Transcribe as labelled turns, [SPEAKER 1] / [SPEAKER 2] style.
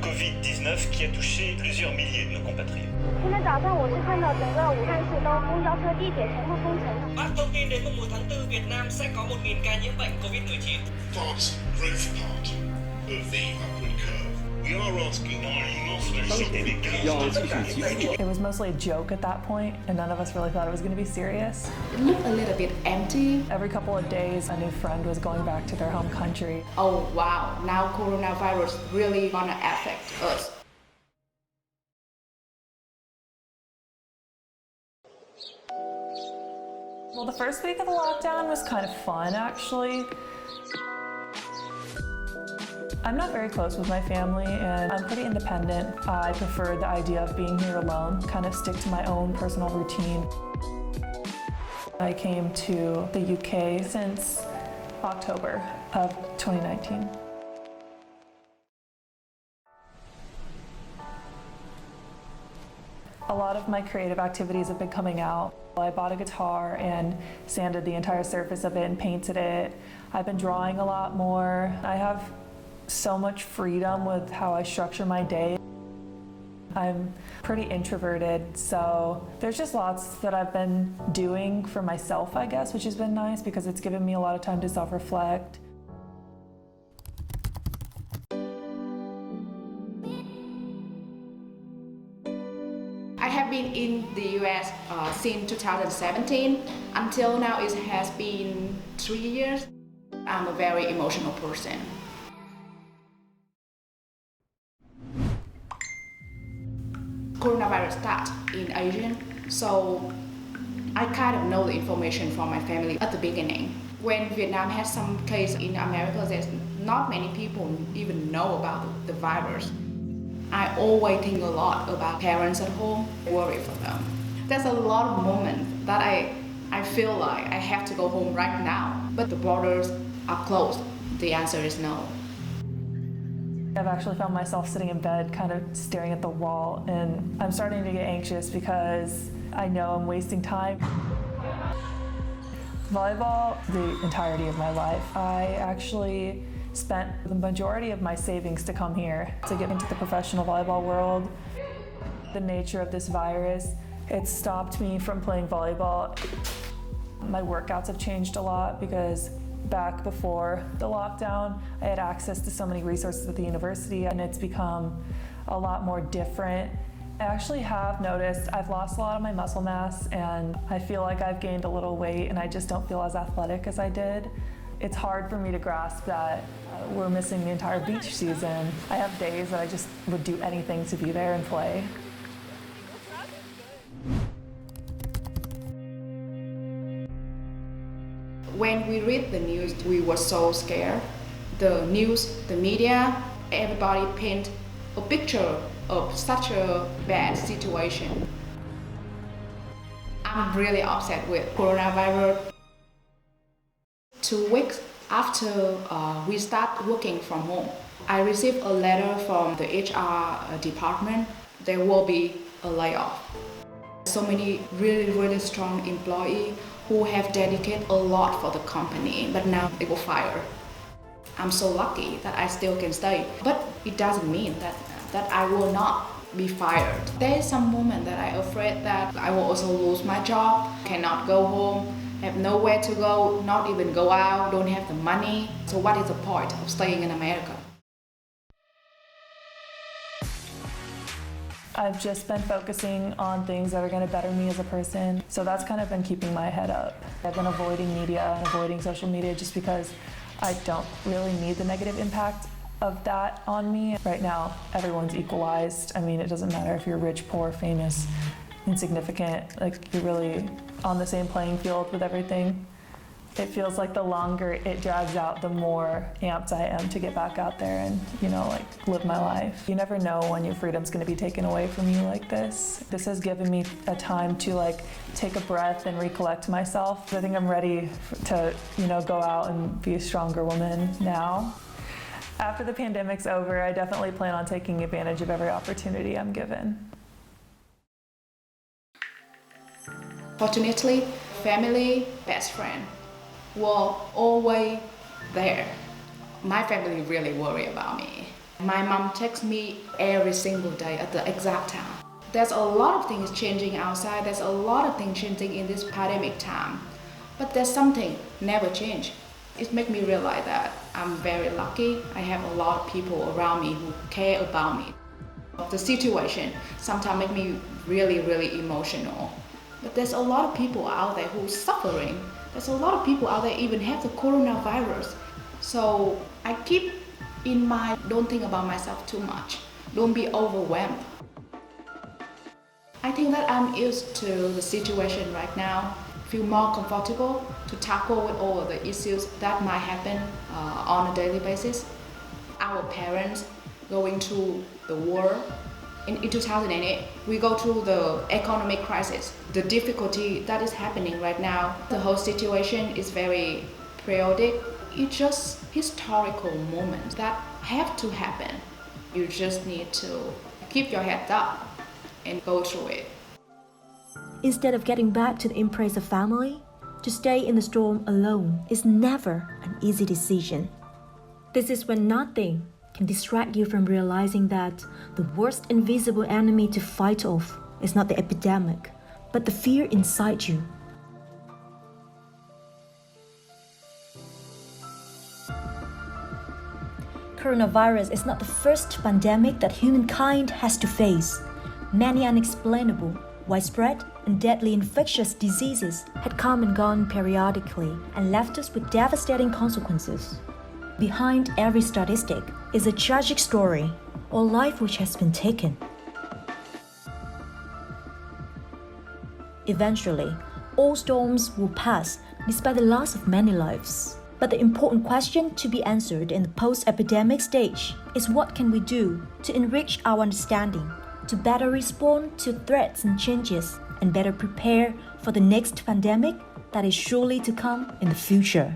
[SPEAKER 1] Covid-19 qui a touché plusieurs milliers de nos compatriotes.
[SPEAKER 2] 今天早上我是看到整个武汉市都公交车、地铁全部封城。
[SPEAKER 3] Bác thông tin đến mùng 1 tháng 4 Việt Nam sẽ có 1.000 ca nhiễm bệnh Covid-19.
[SPEAKER 4] Fast growth part of the upward curve. We are asking
[SPEAKER 5] It was mostly a joke at that point, and none of us really thought it was going to be serious.
[SPEAKER 6] It looked a little bit empty.
[SPEAKER 5] Every couple of days, a new friend was going back to their home country.
[SPEAKER 6] Oh wow, now coronavirus really gonna affect us.
[SPEAKER 5] Well, the first week of the lockdown was kind of fun, actually. I'm not very close with my family, and I'm pretty independent. I prefer the idea of being here alone, kind of stick to my own personal routine. I came to the UK since October of 2019. A lot of my creative activities have been coming out. I bought a guitar and sanded the entire surface of it and painted it. I've been drawing a lot more. I have so much freedom with how I structure my day. I'm pretty introverted, so there's just lots that I've been doing for myself, I guess, which has been nice because it's given me a lot of time to self-reflect.
[SPEAKER 6] I have been in the US since 2017. Until now it has been 3 years. I'm a very emotional person. Coronavirus started in Asia, so I kind of know the information from my family at the beginning. When Vietnam has some case in America, there's not many people even know about the virus. I always think a lot about parents at home, worry for them. There's a lot of moments that I feel like I have to go home right now, but the borders are closed. The answer is no.
[SPEAKER 5] I've actually found myself sitting in bed kind of staring at the wall, and I'm starting to get anxious because I know I'm wasting time. Volleyball, the entirety of my life. I actually spent the majority of my savings to come here to get into the professional volleyball world. The nature of this virus, it stopped me from playing volleyball. My workouts have changed a lot because back before the lockdown, I had access to so many resources at the university, and it's become a lot more different. I actually have noticed I've lost a lot of my muscle mass, and I feel like I've gained a little weight, and I just don't feel as athletic as I did. It's hard for me to grasp that we're missing the entire beach season. I have days that I just would do anything to be there and play.
[SPEAKER 6] When we read the news, we were so scared. The news, the media, everybody paint a picture of such a bad situation. I'm really upset with coronavirus. 2 weeks after we start working from home, I received a letter from the HR department. There will be a layoff. So many really strong employees who have dedicated a lot for the company, but now they were fired. I'm so lucky that I still can stay, but it doesn't mean that I will not be fired. There is some moment that I'm afraid that I will also lose my job, cannot go home, have nowhere to go, not even go out, don't have the money. So what is the point of staying in America?
[SPEAKER 5] I've just been focusing on things that are going to better me as a person. So that's kind of been keeping my head up. I've been avoiding media and avoiding social media just because I don't really need the negative impact of that on me. Right now, everyone's equalized. I mean, it doesn't matter if you're rich, poor, famous, insignificant. Like, you're really on the same playing field with everything. It feels like the longer it drags out, the more amped I am to get back out there and, like, live my life. You never know when your freedom's going to be taken away from you like this. This has given me a time to, like, take a breath and recollect myself. I think I'm ready to, go out and be a stronger woman now. After the pandemic's over, I definitely plan on taking advantage of every opportunity I'm given.
[SPEAKER 6] Fortunately, family, best friend were always there. My family really worry about me. My mom texts me every single day at the exact time. There's a lot of things changing outside, there's a lot of things changing in this pandemic time. But there's something never change. It makes me realize that I'm very lucky. I have a lot of people around me who care about me. The situation sometimes make me really, really emotional. But there's a lot of people out there who's suffering. There's a lot of people out there even have the coronavirus. So I keep in mind, don't think about myself too much. Don't be overwhelmed. I think that I'm used to the situation right now. Feel more comfortable to tackle with all of the issues that might happen on a daily basis. Our parents going through the war. In 2008, we go through the economic crisis, the difficulty that is happening right now. The whole situation is very periodic. It's just historical moments that have to happen. You just need to keep your head up and go through it.
[SPEAKER 7] Instead of getting back to the embrace of family, to stay in the storm alone is never an easy decision. This is when nothing can distract you from realizing that the worst invisible enemy to fight off is not the epidemic, but the fear inside you. Coronavirus is not the first pandemic that humankind has to face. Many unexplainable, widespread, and deadly infectious diseases had come and gone periodically and left us with devastating consequences. Behind every statistic is a tragic story or life which has been taken. Eventually, all storms will pass despite the loss of many lives. But the important question to be answered in the post-epidemic stage is what can we do to enrich our understanding, to better respond to threats and changes, and better prepare for the next pandemic that is surely to come in the future.